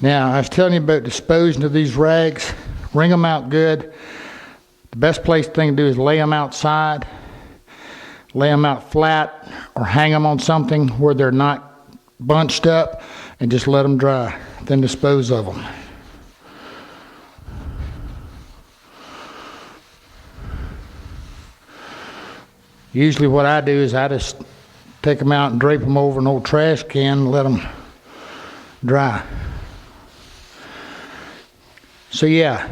Now, I was telling you about disposing of these rags. Wring them out good. The best thing to do is lay them outside, lay them out flat, or hang them on something where they're not bunched up, and just let them dry. Then dispose of them. Usually what I do is I just take them out and drape them over an old trash can and let them dry. So yeah,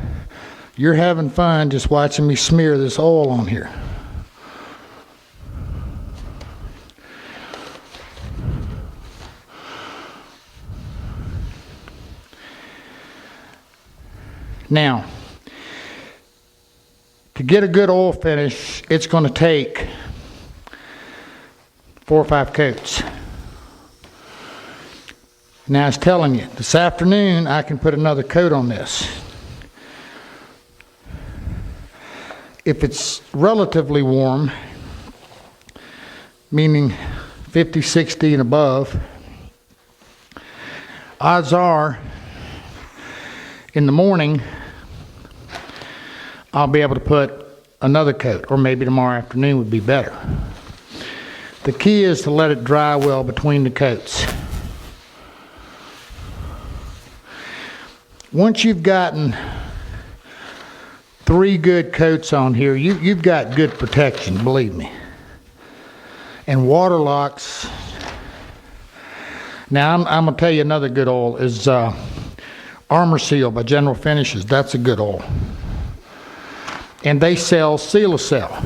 you're having fun just watching me smear this oil on here. Now, to get a good oil finish, it's going to take 4 or 5 coats. Now, I was telling you, this afternoon I can put another coat on this. If it's relatively warm, meaning 50, 60 and above, odds are in the morning I'll be able to put another coat, or maybe tomorrow afternoon would be better. The key is to let it dry well between the coats. Once you've gotten 3 good coats on here, you've got good protection, believe me. And water locks. Now I'm going to tell you another good oil is Armor Seal by General Finishes. That's a good oil. And they sell Seal-A-Cell.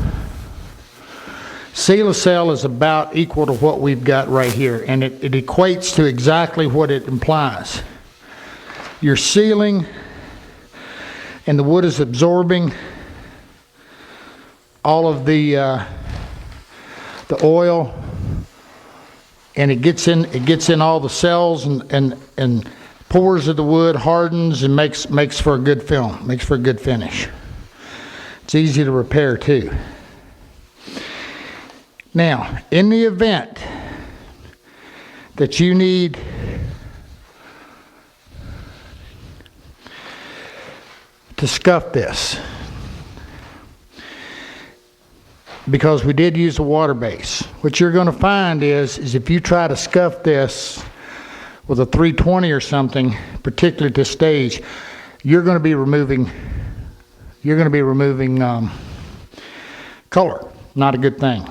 Seal-A-Cell is about equal to what we've got right here, and it equates to exactly what it implies. You're sealing, and the wood is absorbing all of the oil, and it gets in all the cells and pores of the wood, hardens, and makes for a good film, makes for a good finish. It's easy to repair too. Now, in the event that you need to scuff this, because we did use a water base, what you're going to find is if you try to scuff this with a 320 or something, particularly at this stage, you're going to be removing color. Not a good thing.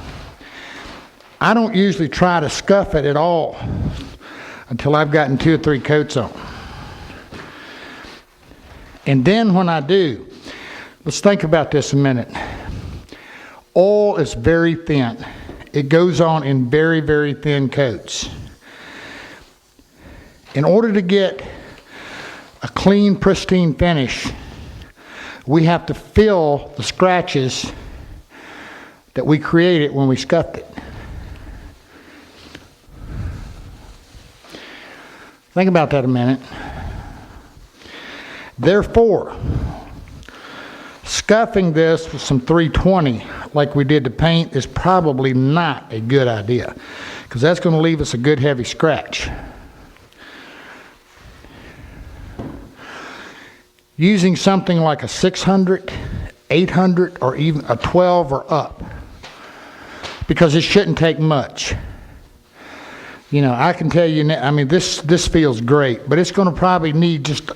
I don't usually try to scuff it at all until I've gotten 2 or 3 coats on. And then when I do, let's think about this a minute. Oil is very thin. It goes on in very, very thin coats. In order to get a clean, pristine finish, we have to fill the scratches that we created when we scuffed it. Think about that a minute. Therefore, scuffing this with some 320 like we did the paint is probably not a good idea, because that's going to leave us a good heavy scratch. Using something like a 600, 800, or even a 12 or up, because it shouldn't take much. You know, I can tell you now, I mean, this feels great, but it's going to probably need just,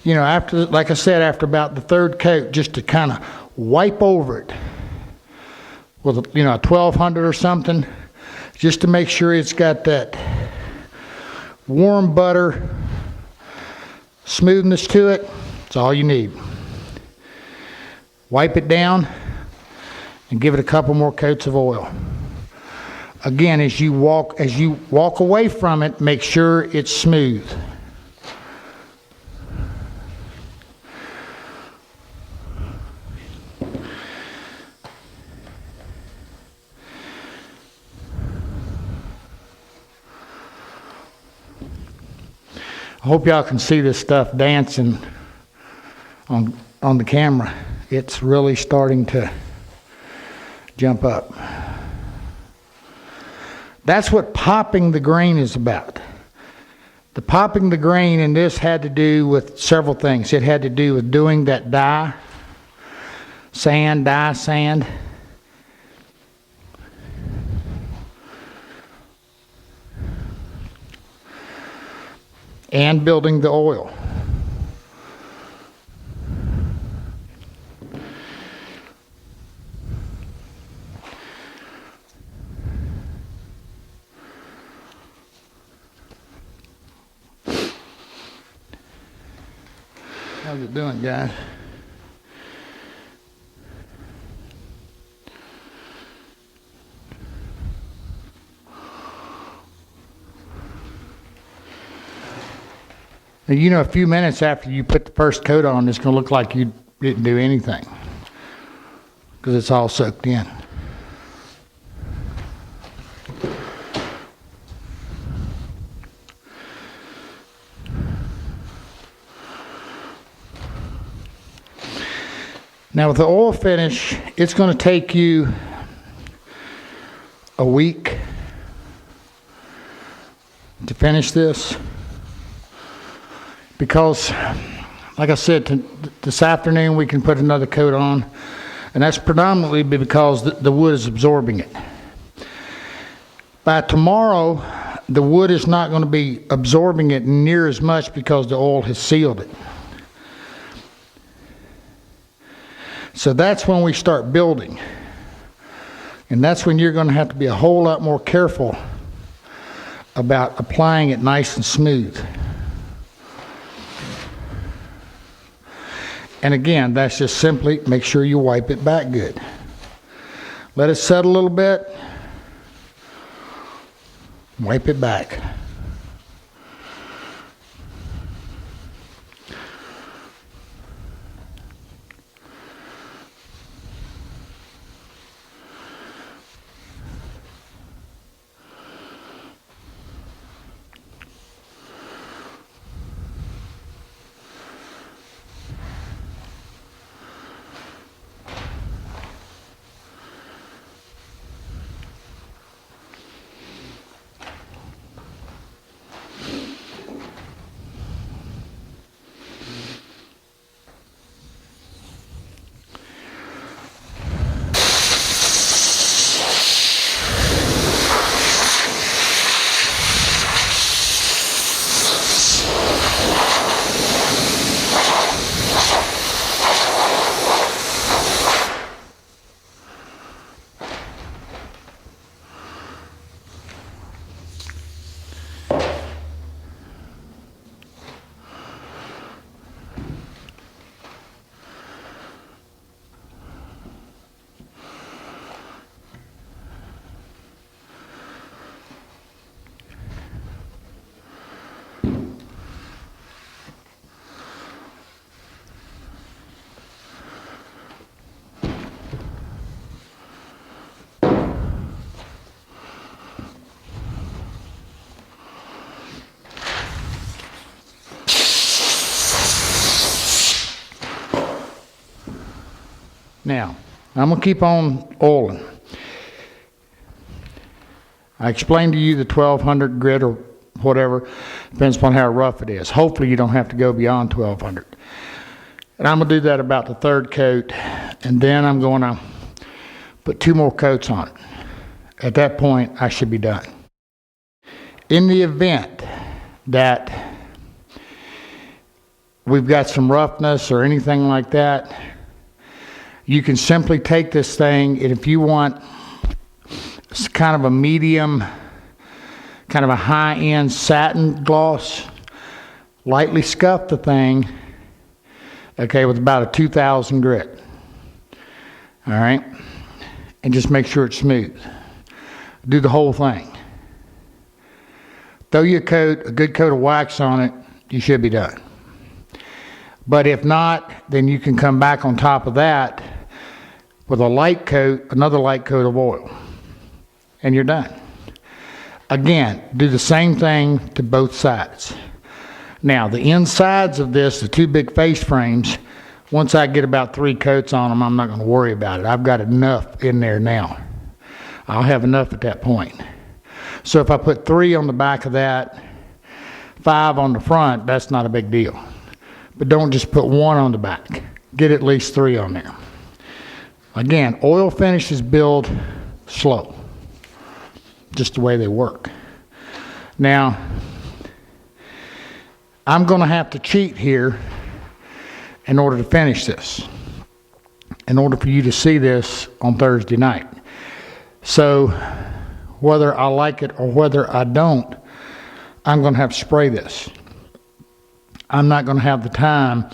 you know, after, like I said, after about the 3rd coat, just to kind of wipe over it with, a 1200 or something, just to make sure it's got that warm butter smoothness to it. That's all you need. Wipe it down and give it a couple more coats of oil. Again, as you walk away from it, make sure it's smooth. I hope y'all can see this stuff dancing on the camera. It's really starting to jump up. That's what popping the grain is about. The popping the grain in this had to do with several things. It had to do with doing that dye sand, and building the oil. How's it doing, guys? And you know, a few minutes after you put the first coat on, it's going to look like you didn't do anything because it's all soaked in. Now with the oil finish, it's going to take you a week to finish this because, like I said, this afternoon we can put another coat on, and that's predominantly because the wood is absorbing it. By tomorrow, the wood is not going to be absorbing it near as much because the oil has sealed it. So that's when we start building. And that's when you're going to have to be a whole lot more careful about applying it nice and smooth. And again, that's just simply make sure you wipe it back good. Let it set a little bit. Wipe it back. Now, I'm going to keep on oiling. I explained to you the 1200 grit or whatever, depends upon how rough it is. Hopefully you don't have to go beyond 1200. And I'm going to do that about the third coat, and then I'm going to put 2 more coats on it. At that point, I should be done. In the event that we've got some roughness or anything like that, you can simply take this thing, and if you want kind of a medium, kind of a high-end satin gloss, lightly scuff the thing, okay, with about a 2000 grit. All right? And just make sure it's smooth. Do the whole thing. Throw you a good coat of wax on it, you should be done. But if not, then you can come back on top of that with a light coat, another light coat of oil, and you're done. Again, do the same thing to both sides. Now, the insides of this, the 2 big face frames, once I get about 3 coats on them, I'm not going to worry about it. I've got enough in there now. I'll have enough at that point. So if I put 3 on the back of that, 5 on the front, that's not a big deal. But don't just put 1 on the back. Get at least 3 on there. Again, oil finishes build slow. Just the way they work. Now, I'm going to have to cheat here in order to finish this. In order for you to see this on Thursday night. So, whether I like it or whether I don't, I'm going to have to spray this. I'm not going to have the time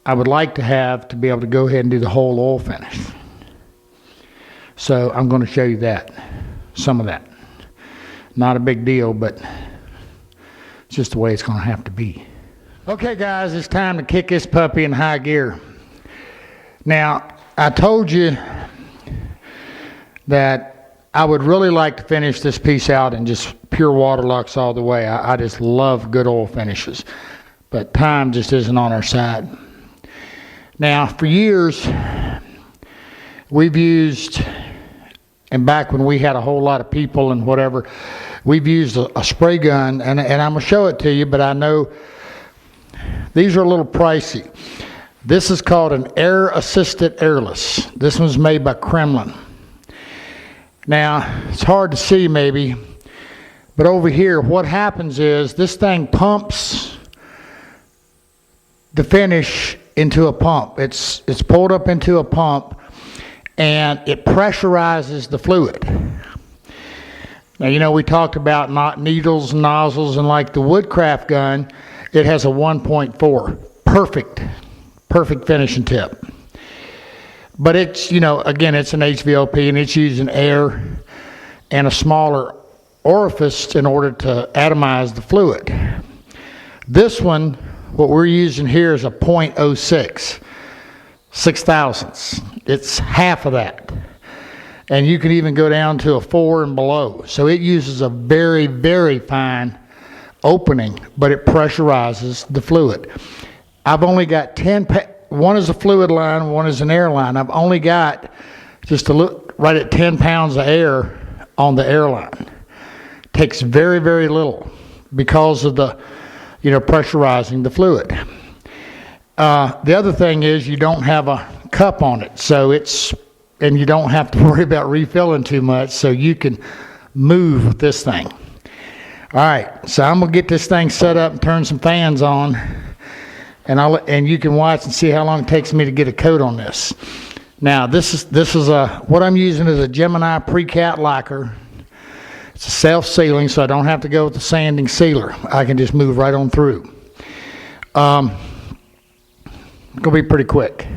I would like to have to be able to go ahead and do the whole oil finish. So I'm going to show you that, some of that. Not a big deal, but it's just the way it's going to have to be. Okay guys, it's time to kick this puppy in high gear. Now, I told you that I would really like to finish this piece out in just pure Waterlux all the way. I just love good oil finishes. But time just isn't on our side. Now, for years, we've used, and back when we had a whole lot of people and whatever, we've used a spray gun, and I'm going to show it to you, but I know these are a little pricey. This is called an air-assisted airless. This one's made by Kremlin. Now, it's hard to see maybe, but over here, what happens is this thing pumps the finish into a pump. It's pulled up into a pump, and it pressurizes the fluid. Now, you know, we talked about not needles and nozzles, and like the Woodcraft gun, it has a 1.4. Perfect finishing tip. But it's, you know, again, it's an HVLP, and it's using air and a smaller orifice in order to atomize the fluid. This one, what we're using here is a 0.06, 0.006. It's half of that. And you can even go down to a 4 and below. So it uses a very, very fine opening, but it pressurizes the fluid. I've only got 10, one is a fluid line, one is an air line. I've only got just a look right at 10 pounds of air on the air line. Takes very, very little because of the, you know, pressurizing the fluid. The other thing is you don't have a cup on it, so and you don't have to worry about refilling too much, so you can move with this thing. All right, so I'm gonna get this thing set up and turn some fans on, and you can watch and see how long it takes me to get a coat on this. Now, this is what I'm using is a Gemini pre-cat lacquer. It's a self-sealing, so I don't have to go with the sanding sealer. I can just move right on through. It's going to be pretty quick.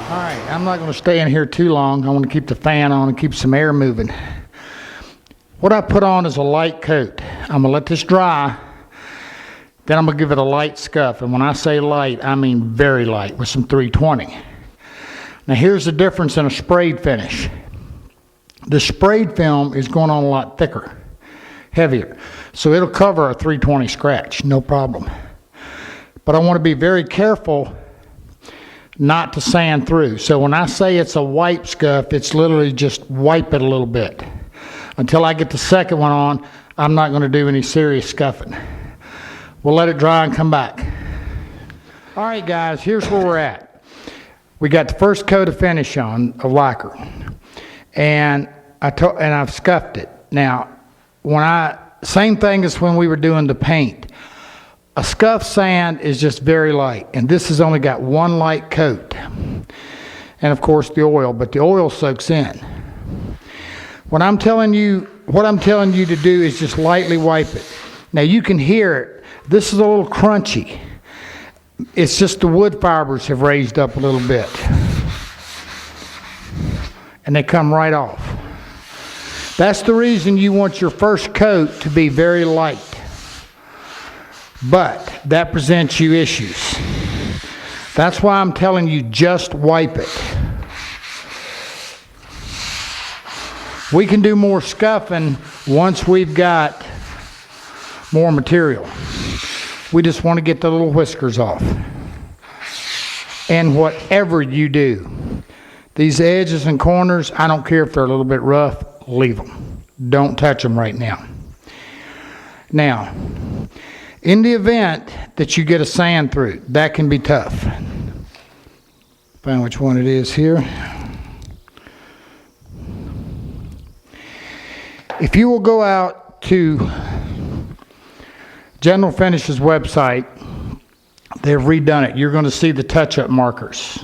All right, I'm not going to stay in here too long. I want to keep the fan on and keep some air moving. What I put on is a light coat. I'm going to let this dry. Then I'm going to give it a light scuff. And when I say light, I mean very light with some 320. Now here's the difference in a sprayed finish. The sprayed film is going on a lot thicker, heavier. So it'll cover a 320 scratch, no problem. But I want to be very careful not to sand through. So when I say it's a wipe scuff, it's literally just wipe it a little bit. Until I get the second one on, I'm not going to do any serious scuffing. We'll let it dry and come back. All right, guys, here's where we're at. We got the first coat of finish on of lacquer, and I've scuffed it. Now, same thing as when we were doing the paint. A scuff sand is just very light, and this has only got one light coat, and of course the oil, but the oil soaks in. What I'm telling you to do is just lightly wipe it. Now you can hear it. This is a little crunchy. It's just the wood fibers have raised up a little bit, and they come right off. That's the reason you want your first coat to be very light. But that presents you issues. That's why I'm telling you, just wipe it. We can do more scuffing once we've got more material. We just want to get the little whiskers off. And whatever you do, these edges and corners, I don't care if they're a little bit rough, leave them. Don't touch them right now. Now, in the event that you get a sand through, that can be tough. Find which one it is here. If you will go out to General Finish's website, they've redone it. You're going to see the touch-up markers.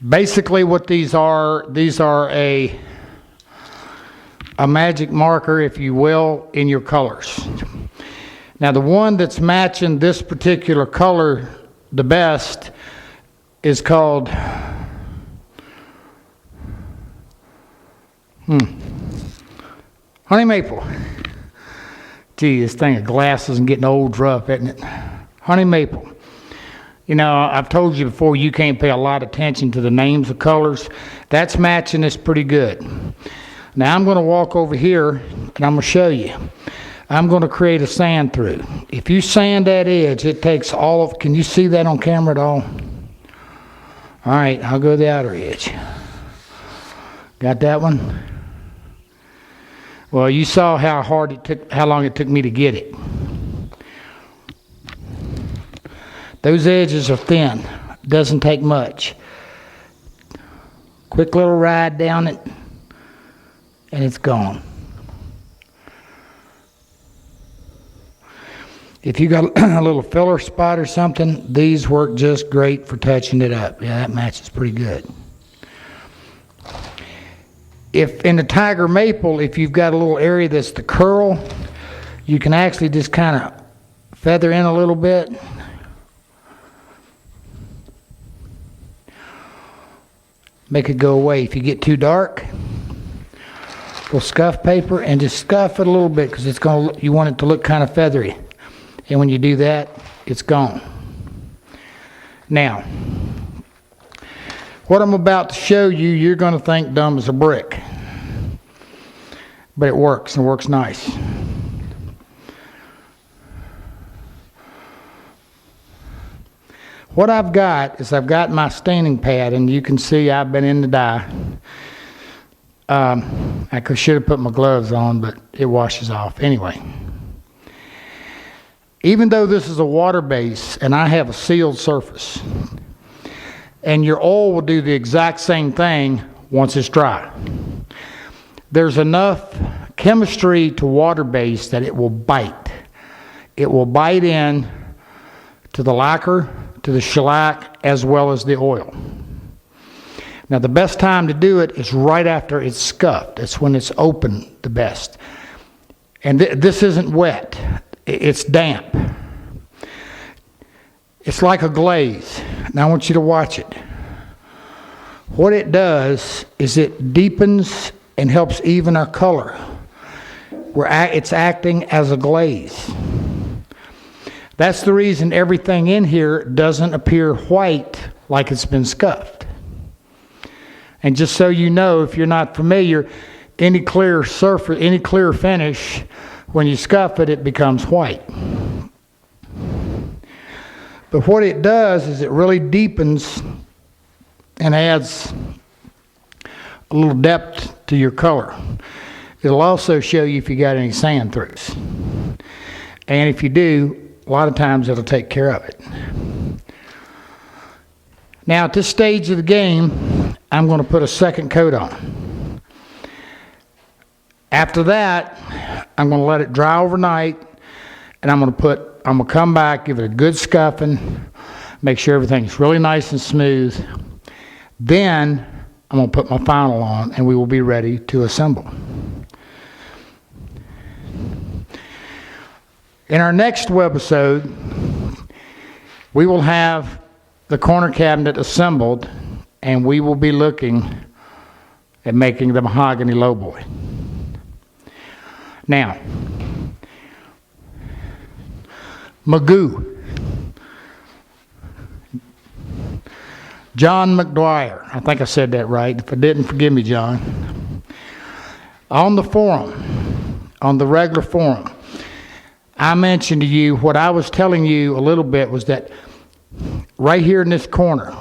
Basically what these are a magic marker, if you will, in your colors. Now the one that's matching this particular color the best is called Honey Maple. Gee, this thing of glasses and getting old rough, isn't it? Honey Maple. You know, I've told you before, you can't pay a lot of attention to the names of colors. That's matching this pretty good. Now I'm going to walk over here and I'm going to show you. I'm going to create a sand through. If you sand that edge, it takes all of, can you see that on camera at all? All right, I'll go to the outer edge. Got that one? Well, you saw how long it took me to get it. Those edges are thin. Doesn't take much. Quick little ride down it, and it's gone. If you got a little filler spot or something, these work just great for touching it up. Yeah, that matches pretty good. If in the Tiger Maple, if you've got a little area that's the curl, you can actually just kind of feather in a little bit. Make it go away. If you get too dark, we'll scuff paper and just scuff it a little bit because you want it to look kind of feathery. And when you do that, it's gone. Now, what I'm about to show you, you're going to think dumb as a brick. But it works, and works nice. What I've got is I've got my staining pad, and you can see I've been in the dye. I should have put my gloves on, but it washes off. Anyway. Even though this is a water base and I have a sealed surface, and your oil will do the exact same thing once it's dry. There's enough chemistry to water base that it will bite. It will bite in to the lacquer, to the shellac, as well as the oil. Now the best time to do it is right after it's scuffed. That's when it's open the best. And this isn't wet. It's damp. It's like a glaze. Now I want you to watch it. What it does is it deepens and helps even our color. It's acting as a glaze. That's the reason everything in here doesn't appear white like it's been scuffed. And just so you know, if you're not familiar, any clear surface, any clear finish, when you scuff it, it becomes white. But what it does is it really deepens and adds a little depth to your color. It'll also show you if you got any sand throughs. And if you do, a lot of times it'll take care of it. Now at this stage of the game, I'm going to put a second coat on. After that, I'm going to let it dry overnight, and I'm going to come back, give it a good scuffing, make sure everything's really nice and smooth. Then I'm going to put my final on, and we will be ready to assemble. In our next webisode, we will have the corner cabinet assembled, and we will be looking at making the mahogany lowboy. Now, Magoo. John McDwyer. I think I said that right. If I didn't, forgive me, John. On the forum, on the regular forum, I mentioned to you, what I was telling you a little bit was that right here in this corner,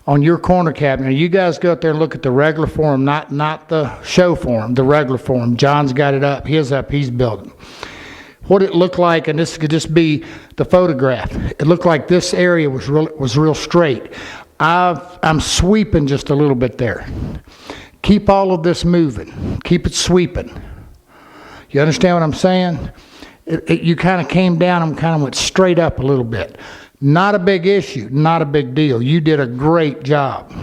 on your corner cabinet, you guys go out there and look at the regular form, not the show form, the regular form. John's got it up, he's building. What it looked like, and this could just be the photograph, it looked like this area was real straight. I'm sweeping just a little bit there. Keep all of this moving. Keep it sweeping. You understand what I'm saying? You kind of came down and kind of went straight up a little bit. Not a big issue, not a big deal. You did a great job.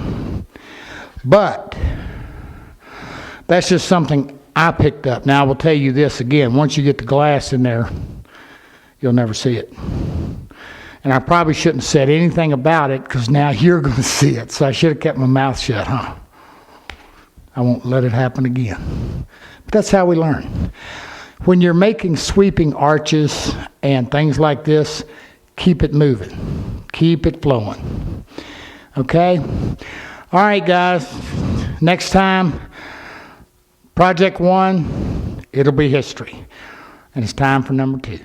But that's just something I picked up. Now I will tell you this again, once you get the glass in there, you'll never see it. And I probably shouldn't have said anything about it, because now you're going to see it. So I should have kept my mouth shut, huh? I won't let it happen again. But that's how we learn. When you're making sweeping arches and things like this, keep it moving. Keep it flowing. Okay? All right, guys. Next time, Project 1, it'll be history. And it's time for number 2.